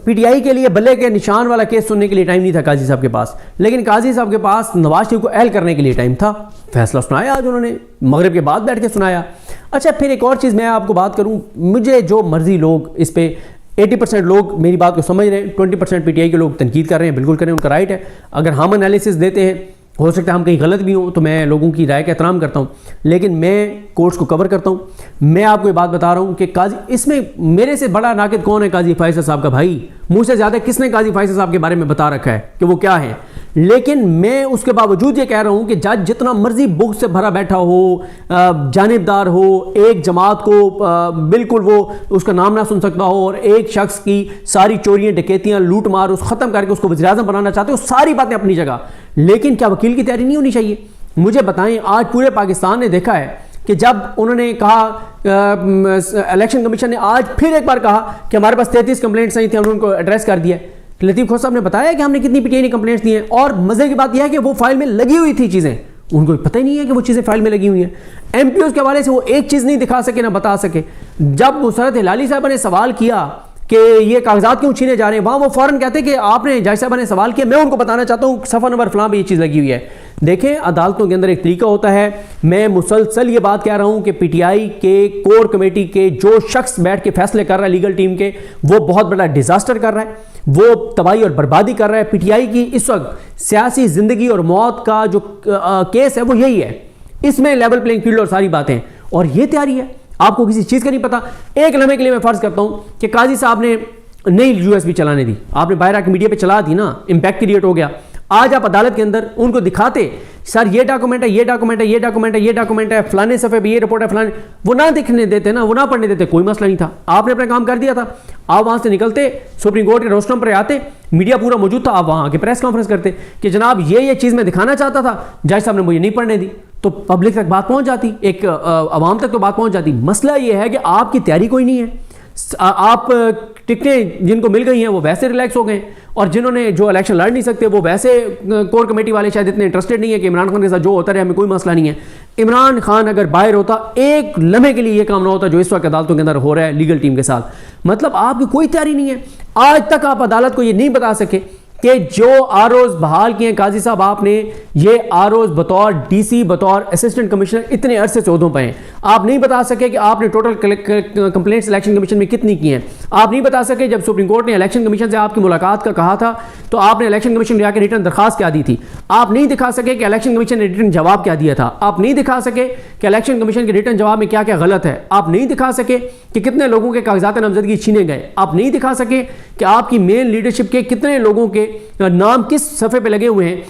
P T I کے لیے بلے کے نشان والا کیس سننے کے لیے ٹائم نہیں تھا قاضی صاحب کے پاس، لیکن قاضی صاحب کے پاس نواز شریف کو اہل کرنے کے لیے ٹائم تھا. فیصلہ سنایا آج انہوں نے، مغرب کے بعد بیٹھ کے سنایا. اچھا پھر ایک اور چیز میں آپ کو بات کروں، مجھے جو مرضی لوگ اس پہ 80% لوگ میری بات کو سمجھ رہے ہیں، 20% پی ٹی آئی کے لوگ تنقید کر رہے ہیں، بالکل کریں، ان کا رائٹ ہے. اگر ہم انالیسس دیتے ہیں، ہو سکتا ہے ہم کہیں غلط بھی ہوں، تو میں لوگوں کی رائے کا احترام کرتا ہوں، لیکن میں کورٹس کو کور کرتا ہوں. میں آپ کو یہ بات بتا رہا ہوں کہ قاضی، اس میں میرے سے بڑا ناقد کون ہے؟ قاضی فیصل صاحب کا بھائی. مجھ سے زیادہ کس نے قاضی فیصل صاحب کے بارے میں بتا رکھا ہے کہ وہ کیا ہے؟ لیکن میں اس کے باوجود یہ کہہ رہا ہوں کہ جج جتنا مرضی بغض سے بھرا بیٹھا ہو، جانبدار ہو، ایک جماعت کو بالکل وہ اس کا نام نہ سن سکتا ہو، اور ایک شخص کی ساری چوریاں، ڈکیتیاں، لوٹ مار اس ختم کر کے اس کو وزیر اعظم بنانا چاہتے ہو، ساری باتیں اپنی جگہ، لیکن کیا وکیل کی تیاری نہیں ہونی چاہیے؟ مجھے بتائیں، آج پورے پاکستان نے دیکھا ہے کہ جب انہوں نے کہا، الیکشن کمیشن نے آج پھر ایک بار کہا کہ ہمارے پاس 33 کمپلینٹس نہیں تھیں، انہوں نے ان کو ایڈریس کر دیا. لطیف کھوسہ صاحب نے بتایا کہ ہم نے کتنی پی ٹی آئی نے کمپلینٹس دی ہیں، اور مزے کی بات یہ ہے کہ وہ فائل میں لگی ہوئی تھی چیزیں، ان کو پتہ ہی نہیں ہے کہ وہ چیزیں فائل میں لگی ہوئی ہیں. ایم پی اوز کے حوالے سے وہ ایک چیز نہیں دکھا سکے، نہ بتا سکے. جب مسرت ہلالی صاحبہ نے سوال کیا کہ یہ کاغذات کیوں چھینے جا رہے ہیں، وہاں وہ فوراً کہتے کہ آپ نے، جج صاحبہ نے سوال کیا، میں ان کو بتانا چاہتا ہوں صفحہ نمبر فلاں پہ یہ چیز لگی ہوئی ہے. دیکھیں عدالتوں کے اندر ایک طریقہ ہوتا ہے. میں مسلسل یہ بات کہہ رہا ہوں کہ پی ٹی آئی کے کور کمیٹی کے جو شخص بیٹھ کے فیصلے کر رہا ہے لیگل ٹیم کے، وہ بہت بڑا ڈیزاسٹر کر رہا ہے، وہ تباہی اور بربادی کر رہا ہے. پی ٹی آئی کی اس وقت سیاسی زندگی اور موت کا جو کیس ہے وہ یہی ہے. اس میں لیول پلینگ فیلڈ اور ساری باتیں، اور یہ تیاری ہے. آپ کو کسی چیز کا نہیں پتا. ایک لمحے کے لیے میں فرض کرتا ہوں کہ قاضی صاحب نے نہیں یو ایس بی چلانے دی، آپ نے باہر آ کے میڈیا پہ چلا دی نا، امپیکٹ کریٹ ہو گیا. آج آپ عدالت کے اندر ان کو دکھاتے، سر یہ ڈاکومنٹ ہے، یہ ڈاکومنٹ ہے، یہ ڈاکومنٹ ہے، یہ ڈاکومنٹ ہے، فلانے صفحے پہ یہ رپورٹ ہے، فلانے، وہ نہ دکھنے دیتے نا، وہ نہ پڑھنے دیتے، کوئی مسئلہ نہیں تھا. آپ نے اپنا کام کر دیا تھا. آپ وہاں سے نکلتے، سپریم کورٹ کے روسٹرم پر آتے، میڈیا پورا موجود تھا، آپ وہاں آ کے پریس کانفرنس کرتے کہ جناب یہ چیز میں دکھانا چاہتا تھا، جج صاحب نے مجھے نہیں پڑھنے دی. تو پبلک تک بات پہنچ جاتی، ایک عوام تک تو بات پہنچ جاتی. مسئلہ یہ ہے کہ آپ کی تیاری کوئی نہیں ہے. آپ ٹکٹیں جن کو مل گئی ہیں وہ ویسے ریلیکس ہو گئے، اور جنہوں نے جو الیکشن لڑ نہیں سکتے وہ ویسے کور کمیٹی والے شاید اتنے انٹرسٹڈ نہیں ہے کہ عمران خان کے ساتھ جو ہوتا رہے ہمیں کوئی مسئلہ نہیں ہے. عمران خان اگر باہر ہوتا، ایک لمحے کے لیے یہ کام نہ ہوتا جو اس وقت عدالتوں کے اندر ہو رہا ہے لیگل ٹیم کے ساتھ. مطلب آپ کی کوئی تیاری نہیں ہے. آج تک آپ عدالت کو یہ نہیں بتا سکے کہ جو آر اوز بحال کیے ہیں قاضی صاحب، آپ نے یہ آر اوز بطور ڈی سی، بطور اسسٹنٹ کمشنر اتنے عرصے سے عہدوں پہ ہیں. آپ نہیں بتا سکے کہ آپ نے ٹوٹل کمپلینٹس الیکشن کمیشن میں کتنی کی ہیں. آپ نہیں بتا سکے جب سپریم کورٹ نے الیکشن کمیشن سے آپ کی ملاقات کا کہا تھا تو آپ نے الیکشن کمیشن جا کے ریٹرن درخواست کیا دی تھی. آپ نہیں دکھا سکے کہ الیکشن کمیشن نے ریٹرن جواب کیا دیا تھا. آپ نہیں دکھا سکے کہ الیکشن کمیشن کے ریٹرن جواب میں کیا کیا غلط ہے. آپ نہیں دکھا سکے کہ کتنے لوگوں کے کاغذات نامزدگی چھینے گئے. آپ نہیں دکھا سکے کہ آپ کی مین لیڈرشپ کے کتنے لوگوں کے نام کس صفحے پہ لگے ہوئے ہیں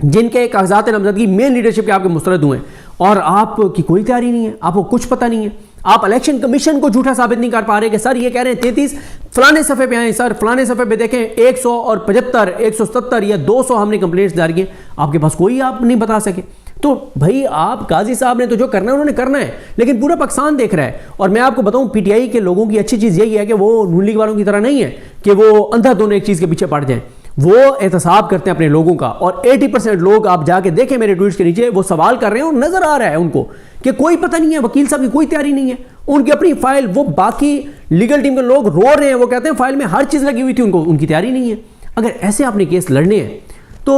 جن کے کاغذات نامزدگی مین لیڈرشپ کے آپ کے مسترد ہوئے ہیں. اور آپ کی کوئی تیاری نہیں ہے، آپ کو کچھ پتہ نہیں ہے. آپ الیکشن کمیشن کو جھوٹا ثابت نہیں کر پا رہے کہ سر یہ کہہ رہے ہیں 33 فلانے صفحے پہ آئیں، سر فلانے صفحے پہ دیکھیں 175 170 یا 200 ہم نے کمپلینٹس دائر کی. آپ کے پاس کوئی آپ نہیں بتا سکے. تو بھائی آپ قاضی صاحب نے تو جو کرنا ہے انہوں نے کرنا ہے، لیکن پورا پاکستان دیکھ رہا ہے. اور میں آپ کو بتاؤں پی ٹی آئی کے لوگوں کی اچھی چیز یہی ہے کہ وہ نون لیگ والوں کی طرح نہیں ہے کہ وہ اندھا دونوں ایک چیز کے پیچھے پڑ جائیں. وہ احتساب کرتے ہیں اپنے لوگوں کا، اور 80% لوگ آپ جا کے دیکھیں میرے ٹویٹس کے نیچے وہ سوال کر رہے ہیں اور نظر آ رہا ہے ان کو کہ کوئی پتہ نہیں ہے. وکیل صاحب کی کوئی تیاری نہیں ہے، ان کی اپنی فائل، وہ باقی لیگل ٹیم کے لوگ رو رہے ہیں، وہ کہتے ہیں فائل میں ہر چیز لگی ہوئی تھی، ان کی تیاری نہیں ہے. اگر ایسے آپ نے کیس لڑنے ہیں تو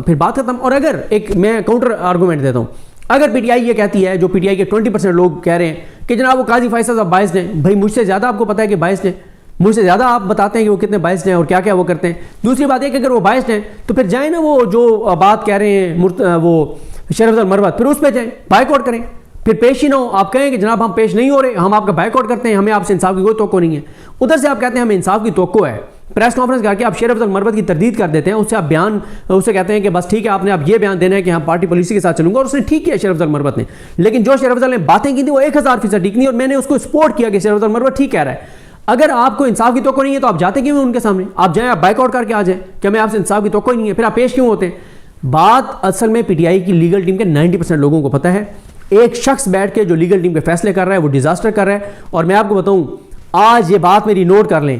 پھر بات ختم. اور اگر ایک میں کاؤنٹر آرگومنٹ دیتا ہوں، اگر پی ٹی آئی یہ کہتی ہے، جو پی ٹی آئی کے 20% لوگ کہہ رہے ہیں کہ جناب وہ قاضی فیصل صاحب بائسڈ ہیں، بھائی مجھ سے زیادہ آپ کو پتہ ہے کہ بائسڈ ہیں، مجھ سے زیادہ آپ بتاتے ہیں کہ وہ کتنے بائسڈ ہیں اور کیا کیا وہ کرتے ہیں. دوسری بات یہ کہ اگر وہ بائسڈ ہیں تو پھر جائیں نا، وہ جو بات کہہ رہے ہیں وہ شریف افضل مروت، پھر اس پہ جائیں، بائیک آؤٹ کریں. پھر پیش ہی نہ ہو، آپ کہیں کہ جناب ہم پیش نہیں ہو رہے، ہم آپ کا بائیک آؤٹ کرتے ہیں، ہمیں آپ سے انصاف کی کوئی توقع نہیں ہے. ادھر سے آپ کہتے ہیں ہمیں انصاف کی توقع ہے، پریس کانفرنس کر کے آپ شریف افضل مروت کی تردید کر دیتے ہیں. اس سے آپ بیان، اس سے کہتے ہیں کہ بس ٹھیک ہے آپ نے اب یہ بیان دینا ہے کہ ہم پارٹی پالیسی کے ساتھ چلوں گا، اور اس نے ٹھیک کیا شریف افضل مروت نے. لیکن جو شریف افضل نے باتیں کی تھی وہ 1000% ٹھیک نہیں، اور میں نے اس کو سپورٹ کیا کہ شریف افضل مروت ٹھیک کہہ رہا ہے. اگر آپ کو انصاف کی توقع نہیں ہے تو آپ جاتے کیوں ہیں ان کے سامنے؟ آپ جائیں، آپ بائیک آؤٹ کر کے آ جائیں کہ ہمیں آپ سے انصاف کی توقع ہی نہیں ہے، پھر آپ پیش کیوں ہوتے ہیں؟ بات اصل میں پی ٹی آئی کی لیگل ٹیم کے 90% لوگوں کو پتہ ہے. ایک شخص بیٹھ کے جو لیگل ٹیم کے فیصلے کر رہا ہے وہ ڈیزاسٹر کر رہا ہے. اور میں آپ کو بتاؤں، آج یہ بات میری نوٹ کر لیں،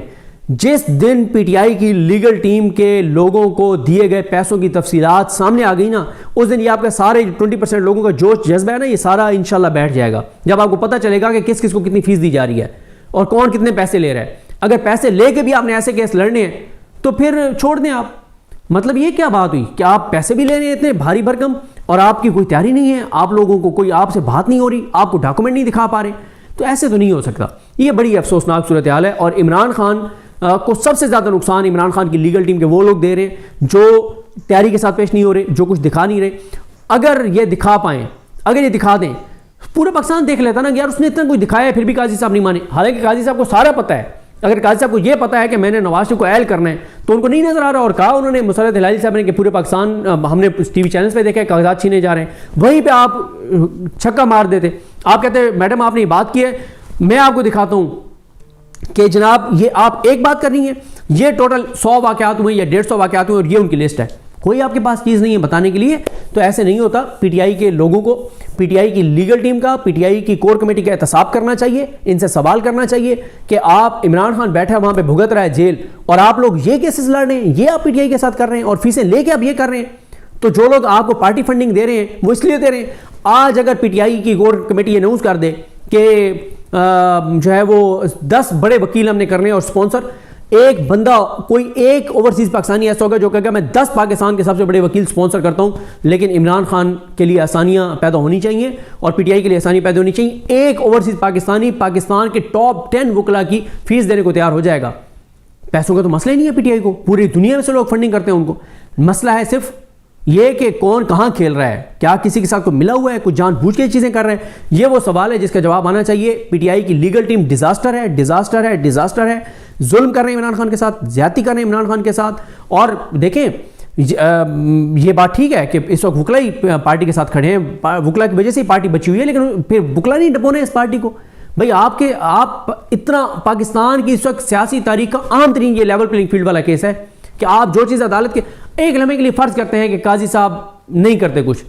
جس دن پی ٹی آئی کی لیگل ٹیم کے لوگوں کو دیے گئے پیسوں کی تفصیلات سامنے آ گئی نا، اس دن یہ آپ کا سارے 20% لوگوں کا جوش جذبہ ہے نا، یہ سارا انشاءاللہ بیٹھ جائے گا. جب آپ کو پتہ چلے گا کہ کس کس کو کتنی فیس دی جا رہی ہے اور کون کتنے پیسے لے رہا ہے. اگر پیسے لے کے بھی آپ نے ایسے کیس لڑنے ہیں تو پھر چھوڑ دیں آپ. مطلب یہ کیا بات ہوئی کہ آپ پیسے بھی لے رہے ہیں اتنے بھاری بھرکم اور آپ کی کوئی تیاری نہیں ہے, آپ لوگوں کو کوئی آپ سے بات نہیں ہو رہی, آپ کو ڈاکومنٹ نہیں دکھا پا رہے. تو ایسے تو نہیں ہو سکتا. یہ بڑی افسوسناک صورتحال ہے, اور عمران خان کو سب سے زیادہ نقصان عمران خان کی لیگل ٹیم کے وہ لوگ دے رہے ہیں جو تیاری کے ساتھ پیش نہیں ہو رہے, جو کچھ دکھا نہیں رہے. اگر یہ دکھا پائیں, اگر یہ دکھا دیں, پورا پاکستان دیکھ لیتا نا کہ یار اس نے اتنا کچھ دکھایا ہے پھر بھی قاضی صاحب نہیں مانے. حالانکہ قاضی صاحب کو سارا پتہ ہے. اگر قاضی صاحب کو یہ پتہ ہے کہ میں نے نواز شریف کو اہل کرنا ہے تو ان کو نہیں نظر آ رہا. اور کہا انہوں نے مسرت ہلالی صاحب نے کہ پورے پاکستان ہم نے ٹی وی چینلز پہ دیکھا ہے کاغذات چھینے جا رہے ہیں, وہیں پہ آپ چھکا مار دیتے. آپ کہتے ہیں میڈم آپ نے یہ بات کی ہے, میں آپ کو دکھاتا ہوں کہ جناب یہ آپ ایک بات کر رہی ہیں, یہ ٹوٹل 100 واقعات ہوئے یا 150 واقعات ہوئے اور یہ ان کی لسٹ ہے. کوئی آپ کے پاس چیز نہیں ہے بتانے کے لیے. تو ایسے نہیں ہوتا. پی ٹی آئی کے لوگوں کو, پی ٹی آئی کی لیگل ٹیم کا, پی ٹی آئی کی کور کمیٹی کا احتساب کرنا چاہیے, ان سے سوال کرنا چاہیے کہ آپ عمران خان بیٹھا وہاں پہ بھگت رہا ہے جیل, اور آپ لوگ یہ کیسز لڑ رہے ہیں, یہ آپ پی ٹی آئی کے ساتھ کر رہے ہیں اور فیسیں لے کے آپ یہ کر رہے ہیں. تو جو لوگ آپ کو پارٹی فنڈنگ دے رہے ہیں وہ اس لیے دے رہے ہیں. آج اگر پی ٹی آئی کی کور کمیٹی اناؤنس کر دے کہ جو ہے وہ 10 بڑے وکیل ہم نے کرنے ہیں اور سپانسر, ایک بندہ کوئی ایک اوورسیز پاکستانی ایسا ہوگا جو کہے گا میں 10 پاکستان کے سب سے بڑے وکیل سپانسر کرتا ہوں, لیکن عمران خان کے لیے آسانیاں پیدا ہونی چاہیے اور پی ٹی آئی کے لیے آسانی پیدا ہونی چاہیے. ایک اوورسیز پاکستانی پاکستان کے ٹاپ 10 وکلا کی فیس دینے کو تیار ہو جائے گا. پیسوں کا تو مسئلہ ہی نہیں ہے پی ٹی آئی کو, پوری دنیا میں سے لوگ فنڈنگ کرتے ہیں ان کو. مسئلہ ہے صرف یہ کہ کون کہاں کھیل رہا ہے, کیا کسی کے ساتھ کوئی ملا ہوا ہے, کچھ جان بوجھ کے چیزیں کر رہے ہیں. یہ وہ سوال ہے جس کا جواب آنا چاہیے. پی ٹی آئی کی لیگل ٹیم ڈیزاسٹر ہے, ڈیزاسٹر ہے, ڈیزاسٹر ہے. ظلم کر رہے ہیں عمران خان کے ساتھ, زیادتی کر رہے ہیں عمران خان کے ساتھ. اور دیکھیں یہ بات ٹھیک ہے کہ اس وقت وکلا ہی پارٹی کے ساتھ کھڑے ہیں, وکلا کی وجہ سے ہی پارٹی بچی ہوئی ہے, لیکن پھر وکلا نہیں ڈبونا ہے اس پارٹی کو. بھئی آپ اتنا پاکستان کی اس وقت سیاسی تاریخ کا عام ترین یہ لیول پلینگ فیلڈ والا کیس ہے کہ آپ جو چیز عدالت کے ایک لمحے کے لیے فرض کرتے ہیں کہ قاضی صاحب نہیں کرتے کچھ.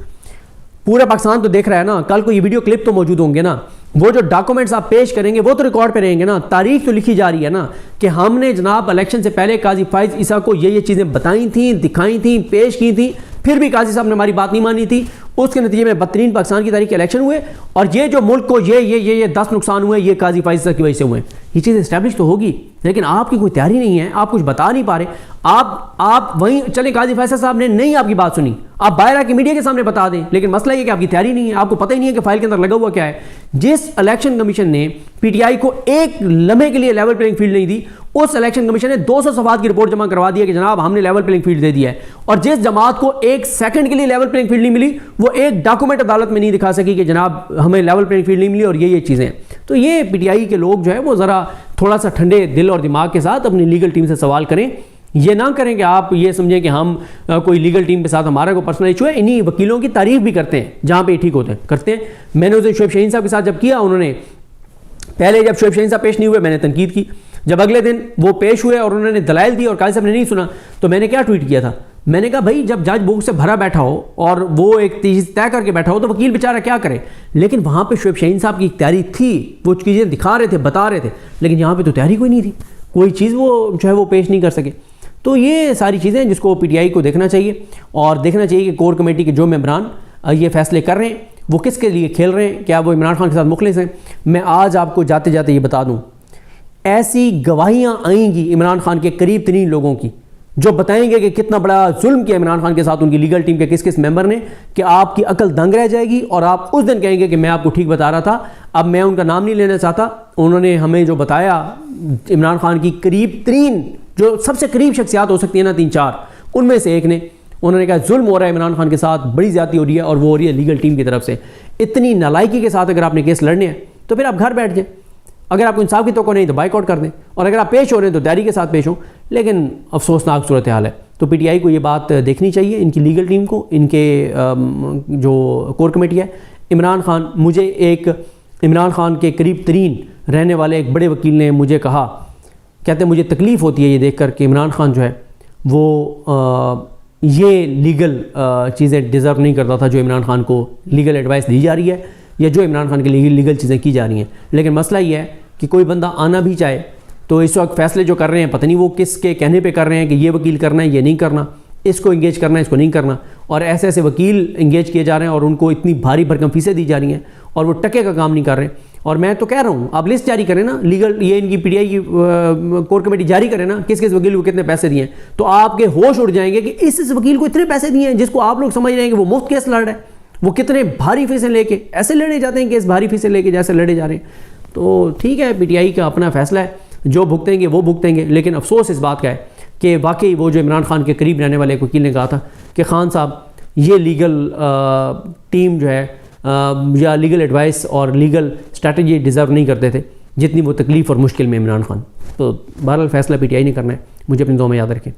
پورا پاکستان تو دیکھ رہا ہے نا, کل کو یہ ویڈیو کلپ تو موجود ہوں گے نا, وہ جو ڈاکومنٹس آپ پیش کریں گے وہ تو ریکارڈ پہ رہیں گے نا. تاریخ تو لکھی جا رہی ہے نا کہ ہم نے جناب الیکشن سے پہلے قاضی فائز عیسیٰ کو یہ چیزیں بتائیں تھیں, دکھائیں تھیں, پیش کی تھیں, پھر بھی قاضی صاحب نے ہماری بات نہیں مانی تھی. اس کے نتیجے میں بدترین پاکستان کی تاریخ کے الیکشن ہوئے, اور یہ جو ملک کو یہ 10 نقصان ہوئے یہ قاضی فائز عیسیٰ کی وجہ سے ہوئے. یہ چیز اسٹیبلش تو ہوگی, لیکن آپ کی کوئی تیاری نہیں ہے, آپ کچھ بتا نہیں پا رہے. آپ وہیں چلیں, قاضی فیصل صاحب نے نہیں آپ کی بات سنی, آپ باہر آ کے میڈیا کے سامنے بتا دیں, لیکن مسئلہ یہ کہ آپ کی تیاری نہیں ہے, آپ کو پتہ ہی نہیں ہے کہ فائل کے اندر لگا ہوا کیا ہے. جس الیکشن کمیشن نے پی ٹی آئی کو ایک لمحے کے لیے لیول پلینگ فیلڈ نہیں دی, اس الیکشن کمیشن نے 200 صفحات کی رپورٹ جمع کروا دی ہے کہ جناب ہم نے لیول پلینگ فیلڈ دے دیا ہے. اور جس جماعت کو ایک سیکنڈ کے لیے لیول پلینگ فیلڈ نہیں ملی, وہ ایک ڈاکومنٹ عدالت میں نہیں دکھا سکی کہ جناب ہمیں لیول پلینگ فیلڈ نہیں ملی اور یہ چیزیں. تو یہ پی ٹی آئی کے لوگ جو ہے وہ ذرا تھوڑا سا ٹھنڈے دل اور دماغ کے ساتھ اپنی لیگل ٹیم سے سوال کریں. یہ نہ کریں کہ آپ یہ سمجھیں کہ ہم کوئی لیگل ٹیم کے ساتھ ہمارا کوئی پرسنل ایشو ہے. انہی وکیلوں کی تعریف بھی کرتے ہیں جہاں پہ ٹھیک ہوتے ہیں, کرتے ہیں. میں نے اسے شعیب شاہین صاحب کے ساتھ جب کیا, انہوں نے پہلے جب شعیب شاہین صاحب پیش نہیں ہوئے میں نے تنقید کی, جب اگلے دن وہ پیش ہوئے اور انہوں نے دلائل دی اور قاضی صاحب نے نہیں سنا, تو میں نے کیا ٹویٹ کیا تھا, میں نے کہا بھائی جب جج بک سے بھرا بیٹھا ہو اور وہ ایک چیز طے کر کے بیٹھا ہو تو وکیل بیچارہ کیا کرے. لیکن وہاں پہ شعیب شاہین صاحب کی تیاری تھی, وہ چیزیں دکھا رہے تھے, بتا رہے تھے, لیکن یہاں پہ تو تیاری کوئی نہیں تھی, کوئی چیز وہ جو ہے وہ پیش نہیں کر سکے. تو یہ ساری چیزیں جس کو پی ٹی آئی کو دیکھنا چاہیے, اور دیکھنا چاہیے کہ کور کمیٹی کے جو ممبران یہ فیصلے کر رہے ہیں وہ کس کے لیے کھیل رہے ہیں, کیا وہ عمران خان کے ساتھ مخلص ہیں. میں آج آپ کو جاتے جاتے یہ بتا دوں, ایسی گواہیاں آئیں گی عمران خان کے قریب ترین لوگوں کی جو بتائیں گے کہ کتنا بڑا ظلم کیا عمران خان کے ساتھ ان کی لیگل ٹیم کے کس کس ممبر نے, کہ آپ کی عقل دنگ رہ جائے گی اور آپ اس دن کہیں گے کہ میں آپ کو ٹھیک بتا رہا تھا. اب میں ان کا نام نہیں لینا چاہتا, انہوں نے ہمیں جو بتایا عمران خان کی قریب ترین جو سب سے قریب شخصیات ہو سکتی ہیں نا 3-4, ان میں سے ایک نے, انہوں نے کہا ظلم ہو رہا ہے عمران خان کے ساتھ, بڑی زیادتی ہو رہی ہے اور وہ ہو رہی ہے لیگل ٹیم کی طرف سے. اتنی نالائکی کے ساتھ اگر آپ نے کیس لڑنے ہیں تو پھر آپ گھر بیٹھ جائیں, اگر آپ کو انصاف کی توقع نہیں تو بائیک آؤٹ کر دیں, اور اگر آپ پیش ہو رہے ہیں تو تیاری کے ساتھ پیش ہوں. لیکن افسوسناک صورتحال ہے. تو پی ٹی آئی کو یہ بات دیکھنی چاہیے, ان کی لیگل ٹیم کو, ان کے جو کور کمیٹی ہے. عمران خان کے قریب ترین رہنے والے ایک بڑے وکیل نے مجھے کہا, کہتے ہیں مجھے تکلیف ہوتی ہے یہ دیکھ کر کہ عمران خان جو ہے وہ یہ لیگل چیزیں ڈیزرو نہیں کرتا تھا جو عمران خان کو لیگل ایڈوائس دی جا رہی ہے یا جو عمران خان کے لیگل چیزیں کی جا رہی ہیں. لیکن مسئلہ یہ ہے کہ کوئی بندہ آنا بھی چاہے تو اس وقت فیصلے جو کر رہے ہیں پتہ نہیں وہ کس کے کہنے پہ کر رہے ہیں کہ یہ وکیل کرنا ہے, یہ نہیں کرنا, اس کو انگیج کرنا ہے, اس کو نہیں کرنا. اور ایسے وکیل انگیج کیے جا رہے ہیں اور ان کو اتنی بھاری بھرکم فیسیں دی جا رہی ہیں اور وہ ٹکے کا کام نہیں کر رہے. اور میں تو کہہ رہا ہوں آپ لسٹ جاری کریں نا لیگل، یہ ان کی پی ٹی آئی کی کور کمیٹی جاری کرے نا کس کس وکیل کو کتنے پیسے دیے ہیں، تو آپ کے ہوش اڑ جائیں گے کہ اس وکیل کو اتنے پیسے دیے ہیں جس کو آپ لوگ سمجھ رہے ہیں کہ وہ مفت کیس لڑ رہا ہے، وہ کتنے بھاری فیسیں لے کے ایسے لڑے جاتے ہیں کیس بھاری فیسیں لے کے جیسے لڑے جا رہے ہیں۔ تو ٹھیک ہے پی ٹی آئی کا اپنا فیصلہ ہے، جو بھگتیں گے وہ بھگتیں گے، لیکن افسوس اس بات کا ہے کہ واقعی وہ جو عمران خان کے قریب رہنے والے وکیل نے کہا تھا کہ خان صاحب یہ لیگل ٹیم جو ہے یا لیگل ایڈوائس اور لیگل اسٹریٹجی ڈیزرو نہیں کرتے تھے جتنی وہ تکلیف اور مشکل میں عمران خان۔ تو بہرحال فیصلہ پی ٹی آئی نے کرنا ہے، مجھے اپنی دعاؤں میں یاد رکھیں۔